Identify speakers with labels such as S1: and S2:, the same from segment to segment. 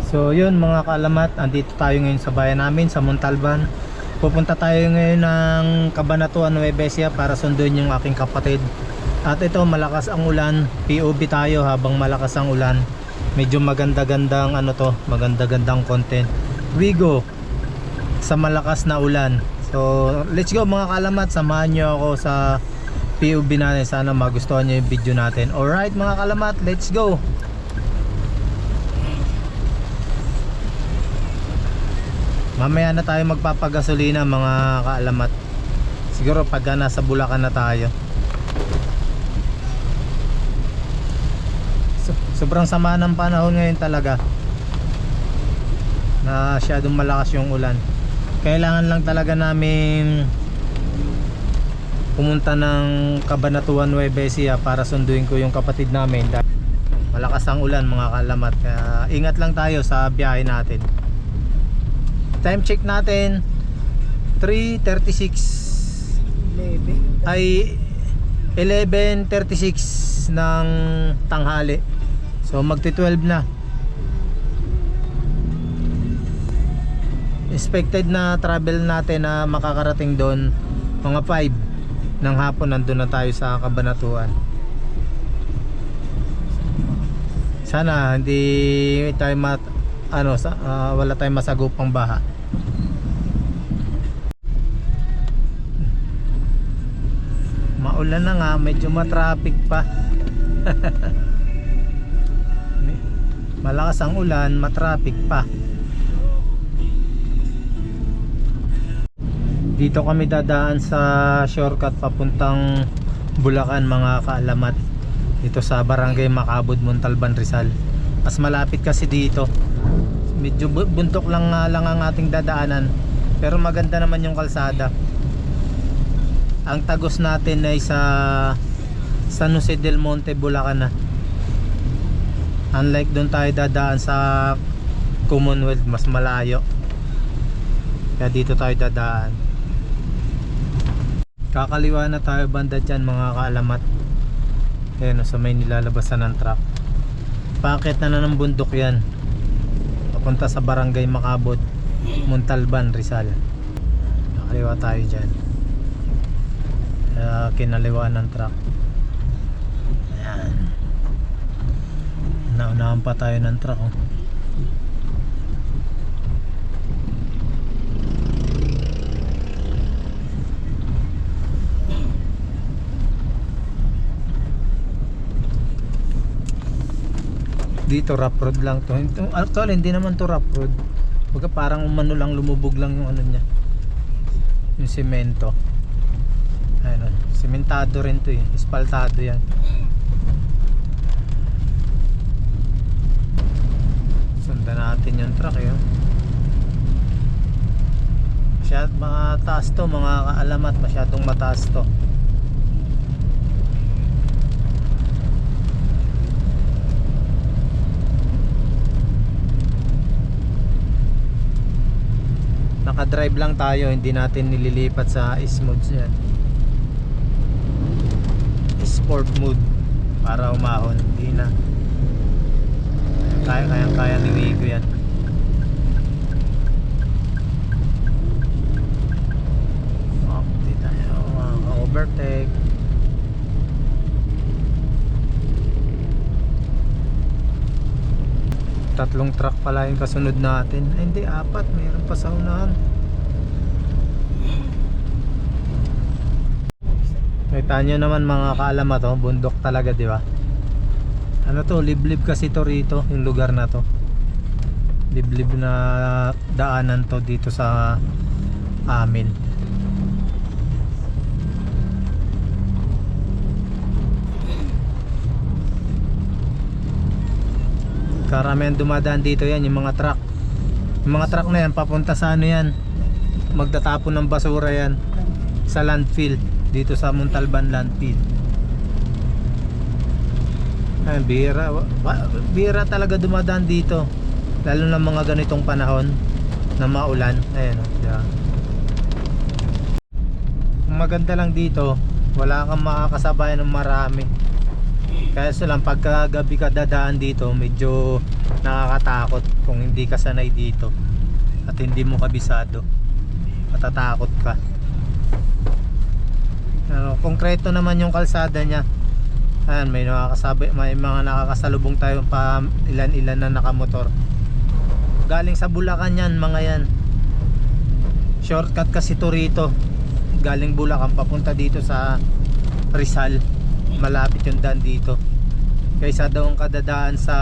S1: So yun mga kaalamat, andito tayo ngayon sa bayan namin sa Montalban. Pupunta tayo ngayon ng Cabanatuan, Nueva Ecija para sunduin yung aking kapatid. At ito, malakas ang ulan, POV tayo habang malakas ang ulan. Medyo maganda-gandang ano to, maganda-gandang content. We go sa malakas na ulan. So let's go mga kaalamat, samahan nyo ako sa POV natin. Sana magustuhan nyo yung video natin. Alright mga kaalamat, let's go. Mamaya na tayo magpapagasolina mga kaalamat. Siguro pagka nasa Bulacan na tayo. Sobrang sama ng panahon ngayon talaga. Masyadong malakas yung ulan. Kailangan lang talaga namin pumunta ng Cabanatuan, Nueva Ecija para sunduin ko yung kapatid namin. Malakas ang ulan mga kaalamat. Kaya ingat lang tayo sa biyahe natin. Time check natin 3:36 ay 11:36 ng tanghali. So magti-12 na. Expected na travel natin na makakarating doon mga 5 ng hapon. Nandun na tayo sa Cabanatuan. Sana hindi tayo wala tayong masagupang baha. Maulan na nga, medyo matraffic pa. Malakas ang ulan, matraffic pa. Dito kami dadaan sa shortcut papuntang Bulacan mga kaalamat. Dito sa Barangay Macabud, Montalban, Rizal. Mas malapit kasi dito. Medyo buntok lang ang ating dadaanan, pero maganda naman yung kalsada. Ang tagos natin ay sa San Jose del Monte, Bulacan na. Unlike doon tayo dadaan sa Commonwealth, mas malayo. Kaya dito tayo dadaan. Kakaliwa na tayo banda dyan mga kaalamat. Ayan, sa may nilalabasan ng truck. Paakit na ng bundok yan papunta sa Barangay Macabud, Montalban, Rizal. Kakaliwa tayo dyan. Kinaliwa ng truck. Ayan. Naunahan pa tayo ng truck oh. Dito rough road lang to. Actually hindi naman to rough road. Baga parang umano lang, lumubog lang yung ano niya, yung semento. Ayun, sementado rin to eh. Espaltado yan. Sundan natin yung truck eh. Masyadong mataas to mga kaalamat. Masyadong mataas to. Nakadrive lang tayo, hindi natin nililipat sa smooth yan. Sport mode para umahon. Hindi na. Kaya ni Wigo yan. Hindi tayo overtake. Tatlong truck pala yung kasunod natin. Ay, hindi, 4. Mayroon pa sa unahan. Kita nyo naman mga kaalamat oh, bundok talaga, di ba? Ano to, liblib kasi to rito, yung lugar na to. Liblib na daanan to dito sa amin. Karamihan dumadaan dito yan, yung mga truck. Yung mga truck na yan, papunta sa ano yan, magtatapon ng basura yan sa landfill, dito sa Montalban landfill. Ay, bihira talaga dumadaan dito, lalo na mga ganitong panahon na maulan. Ayan o, diba? Maganda lang dito, wala kang makakasabayan ng marami. Kaya lang pagka gabi ka dadaan dito, medyo nakakatakot kung hindi ka sanay dito at hindi mo kabisado, matatakot ka. Konkreto naman yung kalsada niya. Ayan, may mga nakakasalubong tayo pa ilan-ilan na nakamotor. Galing sa Bulacan yan, mga yan. Shortcut kasi to rito. Galing Bulacan papunta dito sa Rizal. Malapit yung daan dito. Kaysa daw ang kadadaan sa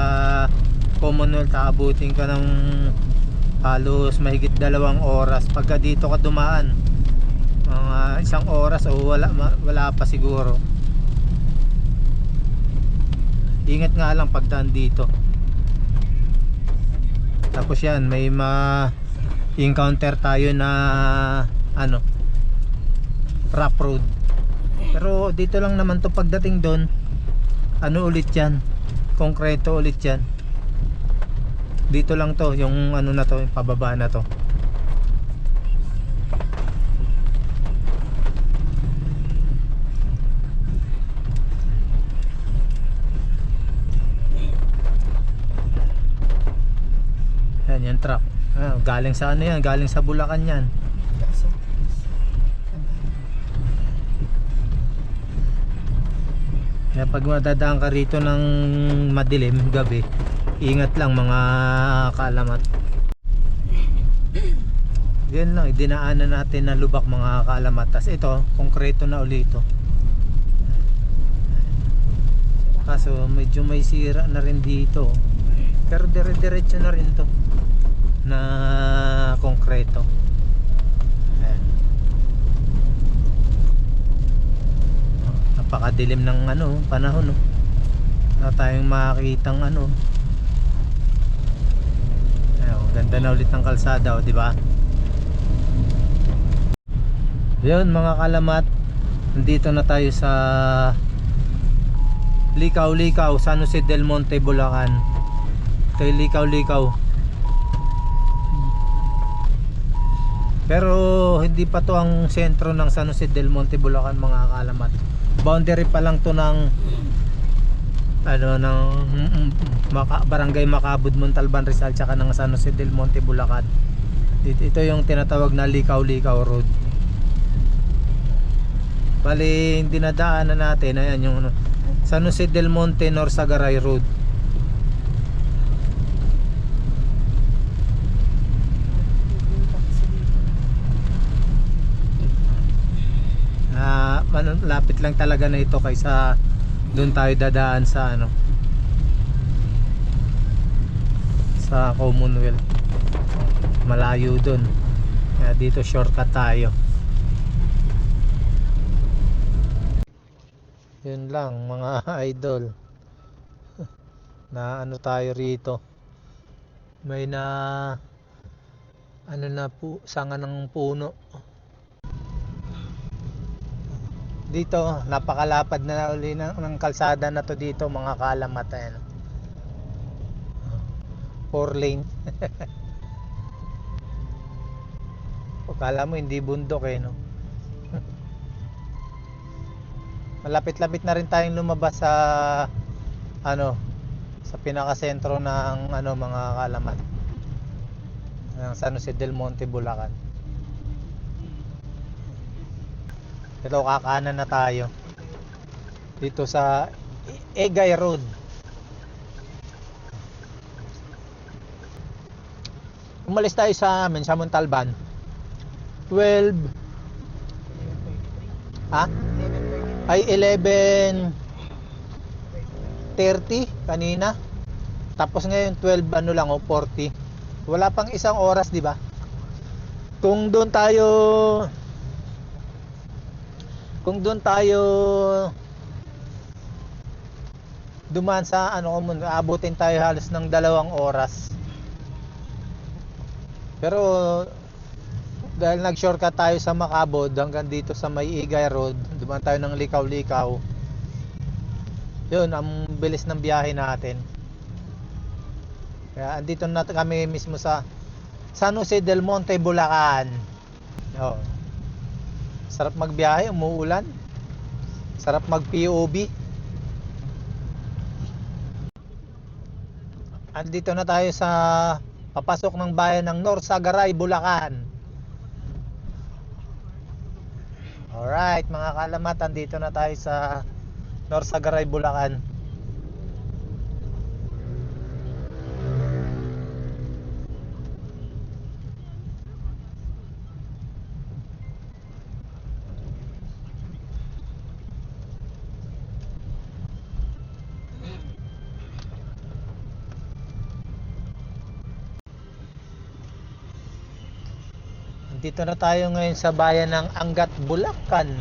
S1: Commonwealth, aabutin ka ng halos mahigit 2 oras. Pagka dito ka dumaan, mga 1 oras o wala pa siguro. Ingat nga lang pagdaan dito. Tapos yan, may encounter tayo na rough road. Pero dito lang naman to pagdating doon. Ulit yan, konkreto ulit yan. Dito lang to, yung na to, yung pababa na to. Yan yung truck. Galing sa yan, galing sa Bulacan yan. Kaya pag madadaan ka rito ng madilim gabi, ingat lang mga kaalamat. Yan lang, dinaanan natin na lubak mga kaalamat. Tas ito, konkreto na ulit ito. Kaso medyo may sira na rin dito. Pero dire-diretso na rin to na konkreto. Ayan. Napakadilim ng panahon, no? Wala tayong makikitang Ayan, ganda na ulit ng kalsada, di ba? Yun mga kalamat, nandito na tayo sa Likaw-Likaw, San Jose del Monte, Bulacan. Ito yung Likaw-Likaw. Pero hindi pa to ang sentro ng San Jose del Monte, Bulacan mga kaalamat. Boundary pa lang to ng Barangay Macabud, Montalban, Rizal, tsaka ng San Jose del Monte, Bulacan. Ito yung tinatawag na Likaw-Likaw Road. Bali, hindi dinadaanan natin, ayan yung San Jose del Monte Norsagaray Road. Lapit lang talaga na ito kaysa doon tayo dadaan sa sa Commonwealth. Malayo doon. Kaya dito shortcut tayo. Yun lang mga idol. Na tayo rito. May sanga ng puno. Dito napakalapad na uli ng kalsada na to dito mga kaalamat. 4 lane. Akala mo hindi bundok no. Malapit-lapit na rin tayong lumabas sa sa pinakasentro ng mga kaalamat ng San Jose del Monte, Bulacan. Ito, kakanan na tayo dito sa Egay Road. Umalis tayo sa Montalban 12 ay 11:30 kanina. Tapos ngayon 12 40. Wala pang 1 oras, di ba? Kung doon tayo dumaan sa abutin tayo halos ng 2 oras. Pero dahil nag-shortcut tayo sa Macabod hanggang dito sa may Egay Road, dumaan tayo ng Likaw-Likaw. Yun, ang bilis ng biyahe natin. Kaya andito na kami mismo sa San Jose del Monte, Bulacan. Sarap magbiyahe, umuulan. Sarap mag POV. Andito na tayo sa papasok ng bayan ng Norsagaray, Bulacan. Alright mga kalamat, andito na tayo sa Norsagaray, Bulacan. Dito na tayo ngayon sa bayan ng Angat, Bulacan.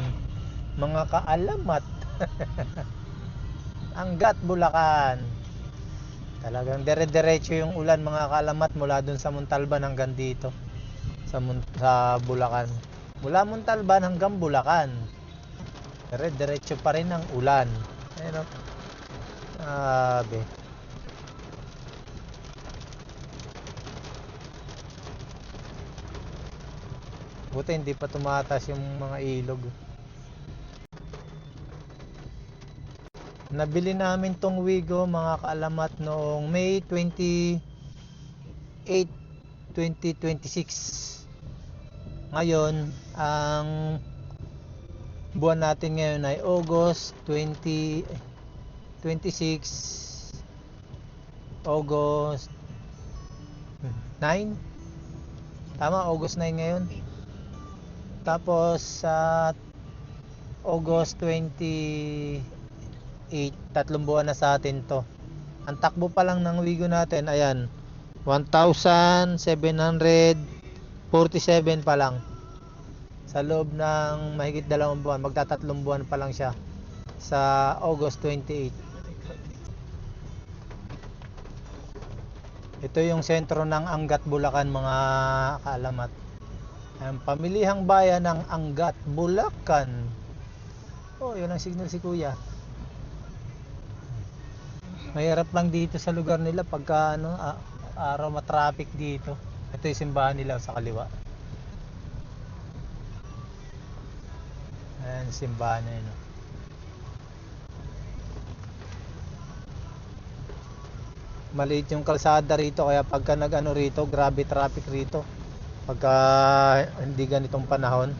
S1: Mga kaalamat. Angat, Bulacan. Talagang dire-diretso yung ulan mga kaalamat mula dun sa Montalban hanggang dito. Sa Bulacan. Mula Montalban hanggang Bulacan. Dire-diretso pa rin ang ulan. Ayun o. Sabi. Buti hindi pa tumataas yung mga ilog. Nabili namin tong Wigo mga kaalamat noong May 28, 2026. Ngayon, ang buwan natin ngayon ay August 2026. August 9. Tama, August 9 ngayon. Tapos sa August 28, 3 buwan na sa atin to. Ang takbo pa lang ng Wigo natin, ayan, 1,747 pa lang. Sa loob ng mahigit 2 buwan, magta-3 buwan pa lang siya sa August 28. Ito yung sentro ng Angat, Bulacan mga kaalamat. Ang pamilihang bayan ng Angat, Bulacan. Oh, yun ang signal si Kuya. Mahirap lang dito sa lugar nila pagka araw matraffic dito. Ito yung simbahan nila sa kaliwa. Ayan, simbahan na yun. Maliit yung kalsada rito kaya pagka rito, grabe traffic rito. Pagka hindi ganitong panahon.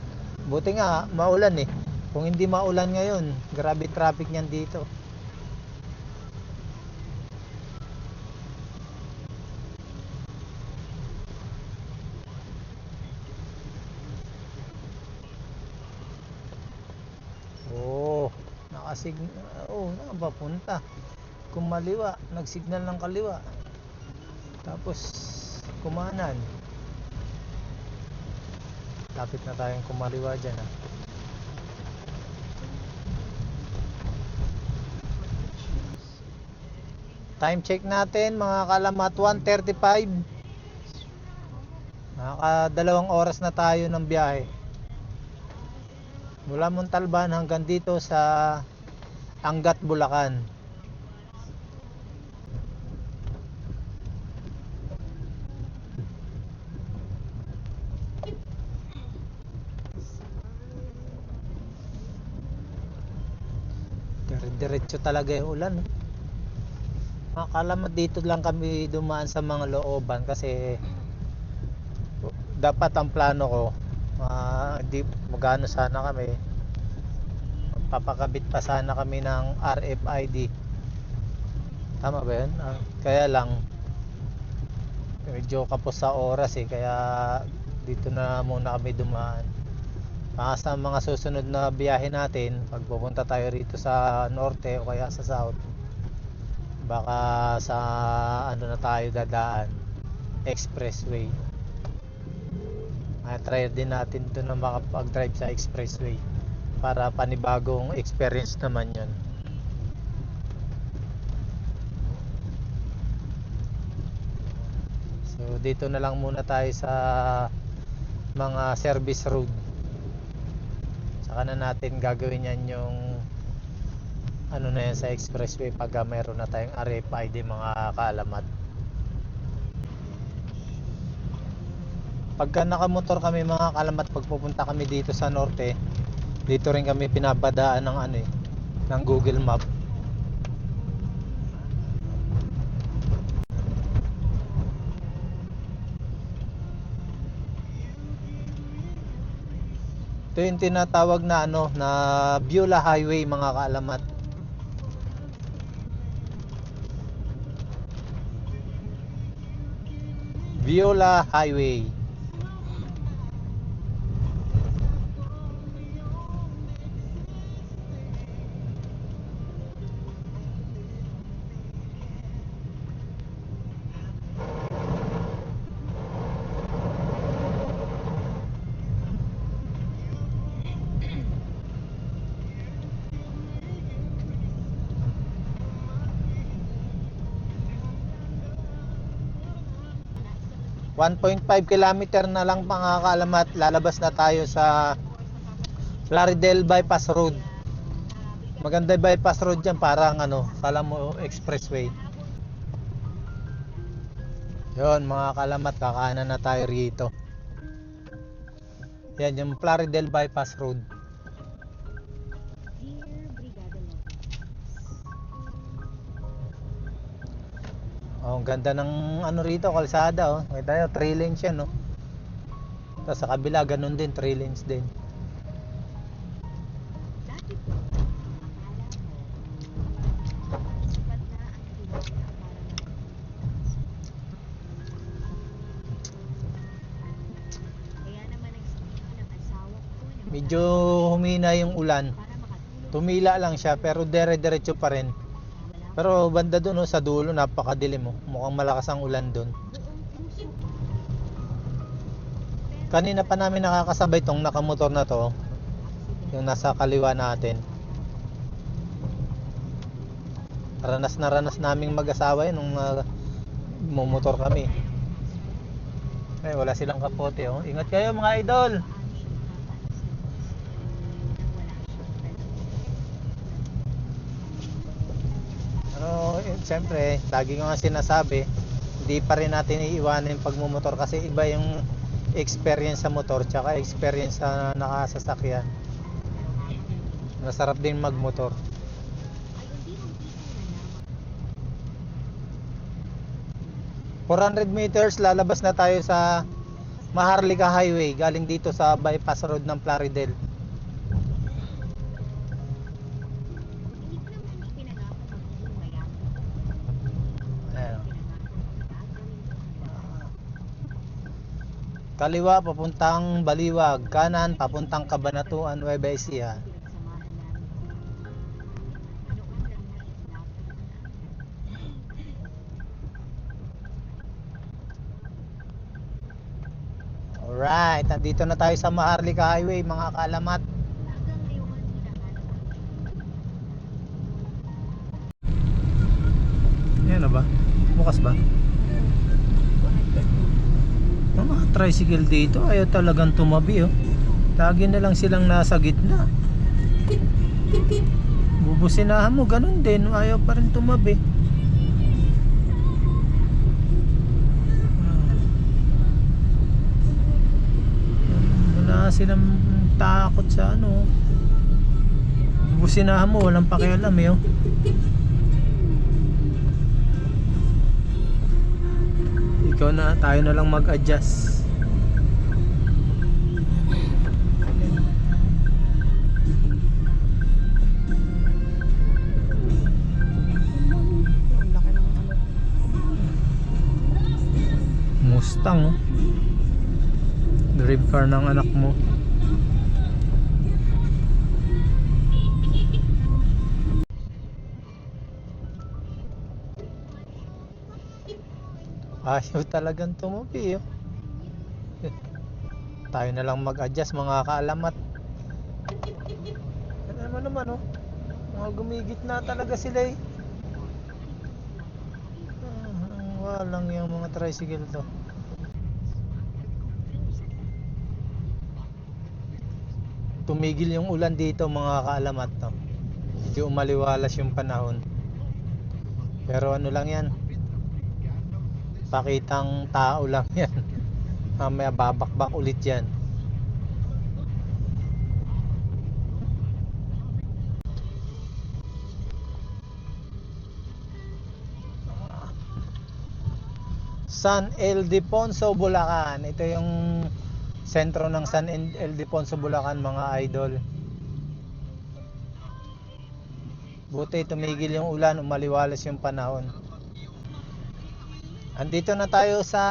S1: Buti nga maulan eh. Kung hindi maulan ngayon, grabe traffic niyan dito. Oh, nakapapunta. Kumaliwa, nagsignal ng kaliwa. Tapos kumanan. Lapit na tayong kumaliwa dyan ha. Time check natin mga kalamat, 1:35. Nakaka2 oras na tayo ng biyahe. Mula Montalban hanggang dito sa Angat, Bulacan. Diretso talaga yung ulan. Mga kalamat, dito lang kami dumaan sa mga looban kasi dapat ang plano ko hindi magano sana kami, papakabit pa sana kami ng RFID. Tama ba yun? Kaya lang medyo kapos sa oras eh, kaya dito na muna kami dumaan. Sa mga susunod na biyahe natin, pag pupunta tayo rito sa norte o kaya sa south, baka sa na tayo dadaan, expressway. Try din natin doon na makapag-drive sa expressway para panibagong experience naman yun. So dito na lang muna tayo sa mga service road. Saka na natin gagawin yan yung na yan sa expressway pag mayroon na tayong RFID mga kaalamat. Pagka nakamotor kami mga kaalamat, pag pupunta kami dito sa norte, dito rin kami pinabadaan ng ng Google Map. Ito yung tinatawag na ano, na Beulah Highway mga kaalamat. Beulah Highway. .5 kilometer na lang mga kaalamat, lalabas na tayo sa Plaridel Bypass Road. Maganda yung bypass road dyan, parang ano, kala mo expressway. Yon mga kaalamat, kakanan na tayo rito. Yan yung Plaridel Bypass Road. Oh, ang ganda ng ano rito, kalsada oh. May tayo 3 lanes yan, no. Tapos sa kabila ganun din, 3 lanes din. Medyo humina yung ulan. Tumila lang siya pero dire-diretso pa rin. Pero banda doon oh, sa dulo napakadilim oh. Mukhang malakas ang ulan doon. Kanina pa namin nakakasabay tong nakamotor na to. Yung nasa kaliwa natin. Ranas na ranas naming mag-asawa yun nung mumotor kami. Eh wala silang kapote oh. Ingat kayo mga idol. Siyempre, lagi ko nga sinasabi, hindi pa rin natin iiwanan yung pagmumotor kasi iba yung experience sa motor tsaka experience sa nakasasakyan. Masarap din magmotor. ...400 meters lalabas na tayo sa Maharlika Highway galing dito sa bypass road ng Plaridel. Kaliwa papuntang Baliwag, kanan papuntang Cabanatuan, Nueva Ecija. Alright, nandito na tayo sa Maharlika Highway mga kaalamat. Yan na ba? Bukas ba? Ang mga tricycle dito ayaw talagang tumabi oh. Lagi na lang silang nasa gitna. Bubusinahan mo ganun din, ayaw pa rin tumabi. Wala silang takot sa ano. Bubusinahan mo, walang pakialam eh oh. Ikaw na, tayo na lang mag-adjust. Mustang oh. Drive car ng anak mo. Ayaw talagang tumabi oh. Tayo na lang mag-adjust mga kaalamat. Ano naman oh. Mga gumigit na talaga sila eh. Walang yung mga tricycle to. Tumigil yung ulan dito mga kaalamat to. Medyo umaliwalas yung panahon. Pero ano lang yan, pakitang tao lang yan. Mamaya babakbak ulit yan. San Ildefonso, Bulacan. Ito yung sentro ng San Ildefonso, Bulacan, mga idol. Buti tumigil yung ulan, umaliwalas yung panahon. Andito na tayo sa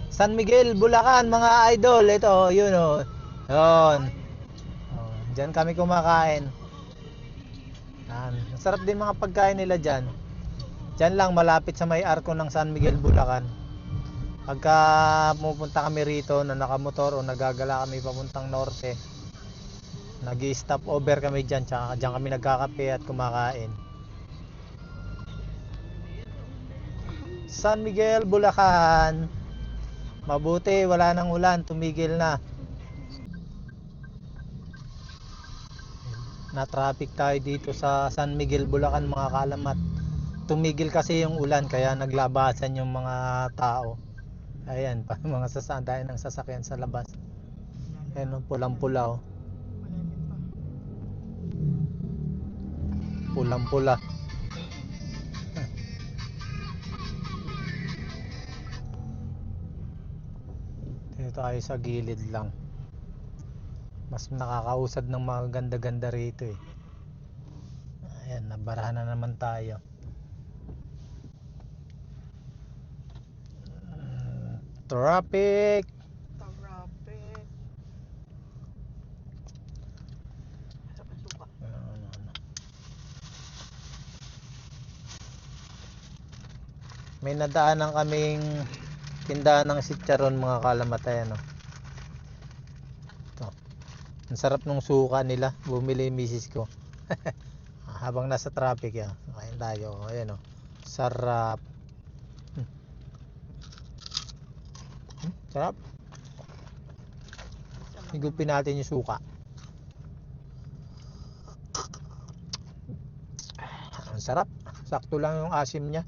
S1: San Miguel, Bulacan, mga idol. Ito, yun o. Yun. Oh, diyan kami kumakain. Yan. Sarap din mga pagkain nila dyan. Diyan lang, malapit sa may arko ng San Miguel, Bulacan. Pagka pupunta kami rito na nakamotor o nagagala kami papuntang norte, nag-i-stop over kami dyan, tsaka dyan kami nagkakape at kumakain. San Miguel, Bulacan. Mabuti, wala nang ulan, tumigil na. Na-traffic tayo dito sa San Miguel, Bulacan, mga kalamat. Tumigil kasi yung ulan, kaya naglabasan yung mga tao. Ayan, pa mga sasakyan ng sasakyan sa labas. Ayan, pulang-pula oh. Pulang-pula. Dito tayo sa gilid lang. Mas nakakausad ng mga ganda-ganda rito eh. Ayan, nabarahan na naman tayo. Traffic. May nadaanan kaming tindahan ng sitcharon, mga kalamatay, no? Ito. Ang sarap ng suka nila. Bumili yung misis ko. Habang nasa traffic yan. Kain tayo. Ayan o. Sarap. Sarap. Higupin natin yung suka. Ang sarap. Sakto lang yung asim niya.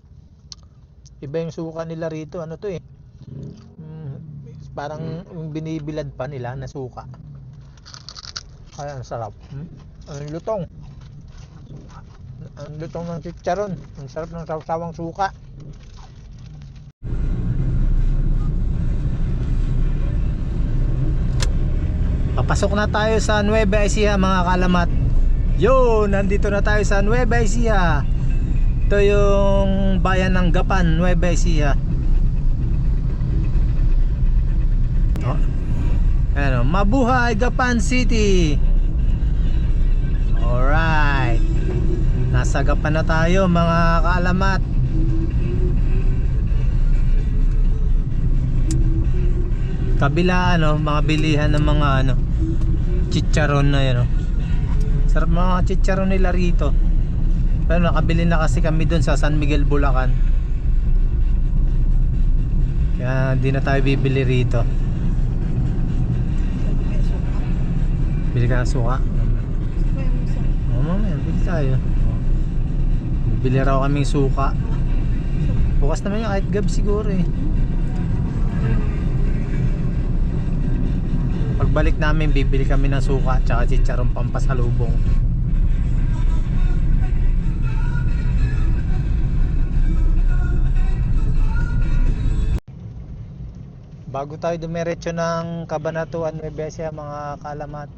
S1: Iba yung suka nila rito. Ano to eh? Parang binibilad pa nila na suka. Ay, ang sarap. Ang lutong. Ang lutong ng chicharon. Ang sarap ng sawsawang suka. Papasok na tayo sa Nueva Ecija, mga kalamat. Yun, nandito na tayo sa Nueva Ecija. Ito yung bayan ng Gapan, Nueva Ecija. Oh. Ano, mabuhay Gapan City. Alright. Nasa Gapan na tayo, mga kaalamat. Kabila ano, mga bilihan ng mga ano, chicharon na yun. Sarap mga chicharon nila rito. Pero nakabili na kasi kami dun sa San Miguel, Bulacan. Kaya di na tayo bibili rito. Bili ka ng suka? Oo, mamaya bili tayo. Bili raw kaming suka. Bukas naman yung kahit gab siguro eh. Pagbalik namin bibili kami ng suka tsaka chicharon pampasalubong. Bago tayo dumiretso ng Cabanatuan, Nueva Ecija, mga kalamat,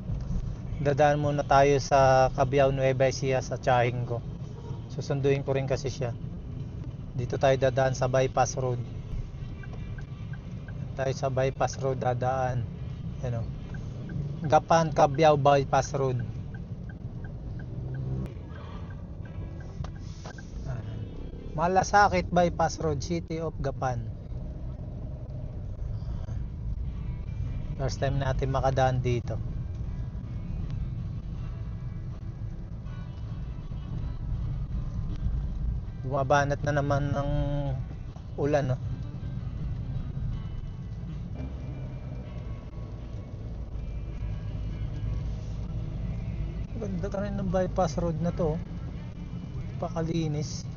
S1: dadaan muna tayo sa Cabiao, Nueva Ecija, sa tsahin ko. Susunduin ko rin kasi siya. Dito tayo dadaan sa bypass road. Tayo sa bypass road dadaan. Ano? Gapan Cabiao bypass road. Malasakit bypass road, City of Gapan. First time natin makadaan dito. Bumabanat na naman ng ulan, no? Ganda ka rin ng bypass road na to. Pakalinis.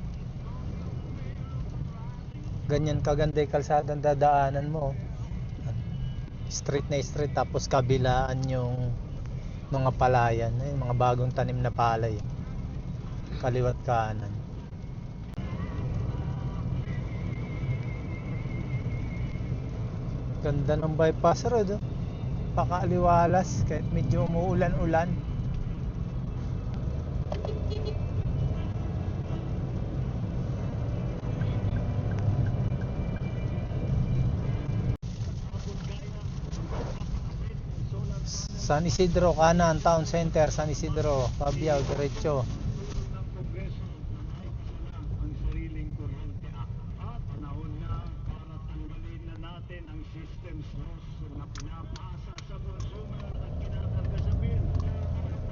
S1: Ganyan kaganda yung kalsadang dadaanan mo. Street na street, tapos kabilaan yung mga palayan, yung mga bagong tanim na palay. Kaliwat kanan. Ganda ng bypass road, oh. napakaaliwalas kahit medyo umuulan-ulan. San Isidro kanan, Town Center, San Isidro, Pabiao, diretso.
S2: ng Kongreso na naipasala ang sariling kuryente act. Panahon na para tanggalin na natin ang systems loss na pinapasa sa consumer at kinakarga sa bill.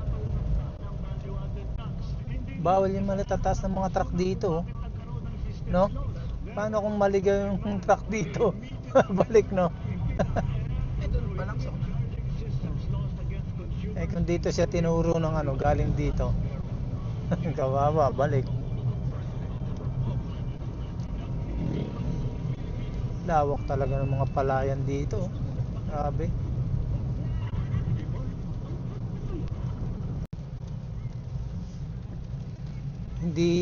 S2: Katulad ng value added tax.
S1: Bawal yung malatataas ng mga truck dito,
S2: Nagkaroon ng systems
S1: no?
S2: loss.
S1: Paano kung maligaw yung truck dito? Balik, no?
S2: Systems loss against consumers.
S1: Kung dito siya tinuro ng galing dito. Kawawa, balik. Lawak talaga ng mga palayan dito. Grabe. Hindi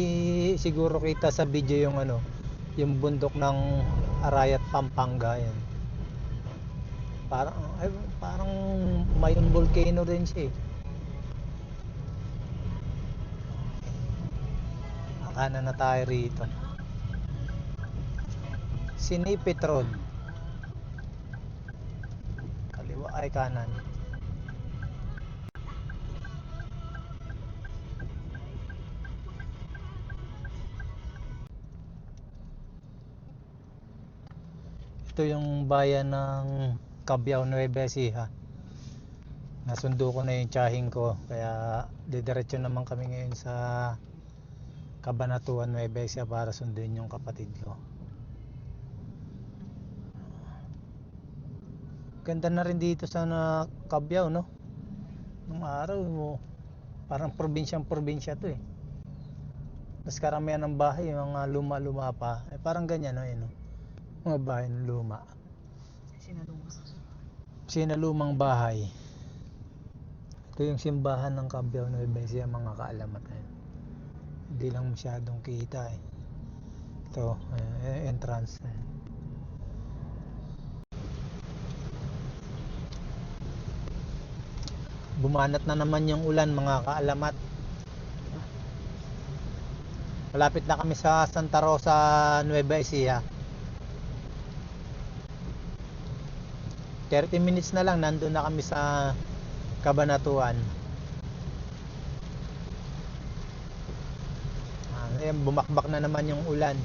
S1: siguro kita sa video yung bundok ng Arayat, Pampanga yan. Parang mayroong volcano din siya eh. Kanan na tayo rito. Sinipit Road. Kaliwa ay kanan. Ito yung bayan ng Cabiao, Nueva Ecija. Nasundo ko na yung tiyahing ko, kaya didiretso naman kami ngayon sa Cabanatuan, Nueva Ecija para sunduin yung kapatid ko. Ganda na rin dito sa Cabiao, no? Nung araw mo, parang probinsya to eh. Mas karamihan ng bahay, mga luma-luma pa. Parang ganyan, no? No? Mga bahay ng luma. Sinalumang bahay. Ito yung simbahan ng Cabiao, Nueva Ecija, mga kaalamat na yun. Hindi lang masyadong kita eh. Ito, entrance. Bumanat na naman yung ulan, mga kaalamat. Malapit na kami sa Santa Rosa, Nueva Ecija. 30 minutes na lang, nandun na kami sa Cabanatuan. Ayan, bumakbak na naman yung ulan.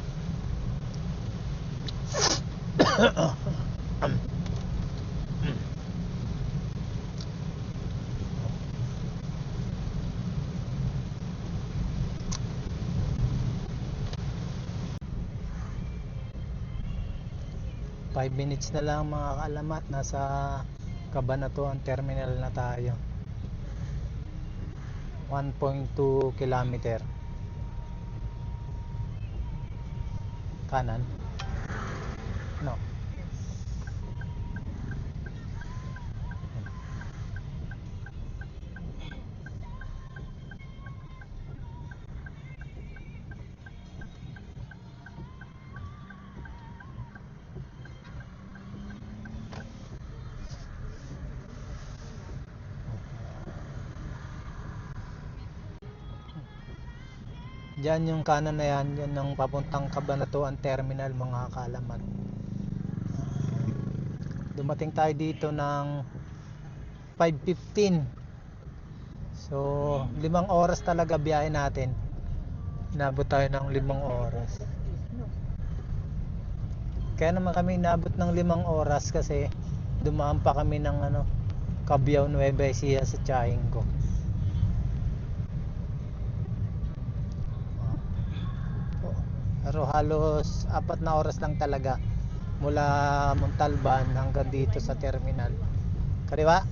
S1: 5 minutes na lang, mga kaalamat. Nasa Cabanatuan Terminal na tayo. 1.2 kilometer. Kanan? No. 'Yan yung kanan na yan, yan ang papuntang Cabanatuan Terminal, mga kaalamat. Dumating tayo dito ng 5:15. So 5 oras talaga biyahe natin. Inabot tayo ng 5 oras. Kaya naman kami inabot ng 5 oras kasi dumaan pa kami ng Cabiao, Nueva Ecija sa tiyahing ko. Pero halos 4 na oras lang talaga mula Montalban hanggang dito sa terminal. Kaliwa?